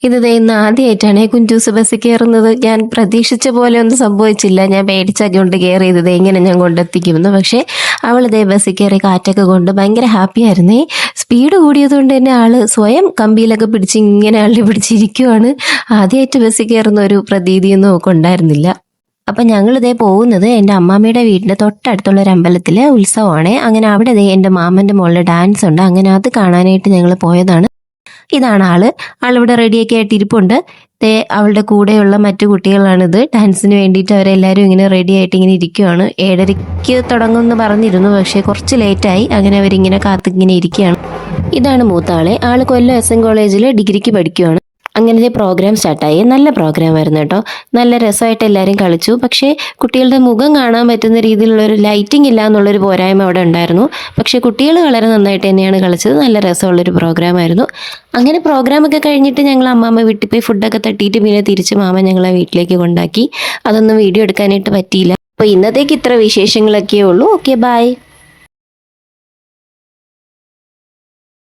ഇത് ദേ ഇന്ന് ആദ്യമായിട്ടാണ് കുഞ്ചൂസ് ബസ്സിൽ കയറുന്നത്. ഞാൻ പ്രതീക്ഷിച്ച പോലെ ഒന്നും സംഭവിച്ചില്ല. ഞാൻ പേടിച്ചുകൊണ്ട് കയറിയത് എങ്ങനെ ഞാൻ കൊണ്ടെത്തിക്കുമെന്ന്. പക്ഷേ അവൾ ദേ ബസ്സിൽ കയറി കാറ്റൊക്കെ കൊണ്ട് ഭയങ്കര ഹാപ്പി ആയിരുന്നേ. സ്പീഡ് കൂടിയതുകൊണ്ട് തന്നെ ആള് സ്വയം കമ്പിയിലൊക്കെ പിടിച്ച് ഇങ്ങനെ അള്ളി പിടിച്ചിരിക്കുവാണ്. ആദ്യമായിട്ട് ബസ്സിൽ കയറുന്ന ഒരു പ്രതീതിയൊന്നും അവൾക്ക് ഉണ്ടായിരുന്നില്ല. അപ്പം ഞങ്ങളിതേ പോകുന്നത് എൻ്റെ അമ്മാമ്മയുടെ വീടിൻ്റെ തൊട്ടടുത്തുള്ള ഒരു അമ്പലത്തിലെ ഉത്സവമാണ്. അങ്ങനെ അവിടെ ദേ എൻ്റെ മാമൻ്റെ മോളിൽ ഡാൻസ് ഉണ്ട്. അങ്ങനെ അത് കാണാനായിട്ട് ഞങ്ങൾ പോയതാണ്. ഇതാണ് ആളിവിടെ റെഡിയൊക്കെ ആയിട്ട് ഇരിപ്പുണ്ട്. അവളുടെ കൂടെയുള്ള മറ്റു കുട്ടികളാണിത്. ഡാൻസിന് വേണ്ടിയിട്ട് അവരെല്ലാവരും ഇങ്ങനെ റെഡി ആയിട്ട് ഇങ്ങനെ ഇരിക്കുവാണ്. 7:30 തുടങ്ങുമെന്ന് പറഞ്ഞിരുന്നു, പക്ഷേ കുറച്ച് ലേറ്റായി. അങ്ങനെ അവരിങ്ങനെ കാത്തിങ്ങനെ ഇരിക്കുകയാണ്. ഇതാണ് മൂത്ത ആള് കൊല്ലം SM കോളേജിൽ ഡിഗ്രിക്ക് പഠിക്കുവാണ്. അങ്ങനത്തെ പ്രോഗ്രാം സ്റ്റാർട്ടായി. നല്ല പ്രോഗ്രാം ആയിരുന്നു കേട്ടോ. നല്ല രസമായിട്ട് എല്ലാവരും കളിച്ചു. പക്ഷേ കുട്ടികളുടെ മുഖം കാണാൻ പറ്റുന്ന രീതിയിലുള്ളൊരു ലൈറ്റിംഗ് ഇല്ല എന്നുള്ളൊരു പോരായ്മ അവിടെ ഉണ്ടായിരുന്നു. പക്ഷേ കുട്ടികൾ വളരെ നന്നായിട്ട് തന്നെയാണ് കളിച്ചത്. നല്ല രസമുള്ളൊരു പ്രോഗ്രാം ആയിരുന്നു. അങ്ങനെ പ്രോഗ്രാമൊക്കെ കഴിഞ്ഞിട്ട് ഞങ്ങൾ അമ്മാമ്മ വീട്ടിൽ പോയി ഫുഡൊക്കെ തട്ടിയിട്ട് പിന്നെ തിരിച്ച് മാമ ഞങ്ങളെ വീട്ടിലേക്ക് കൊണ്ടാക്കി. അതൊന്നും വീഡിയോ എടുക്കാനായിട്ട് പറ്റിയില്ല. അപ്പോൾ ഇന്നത്തേക്ക് ഇത്ര വിശേഷങ്ങളൊക്കെയേ ഉള്ളൂ. Okay, by.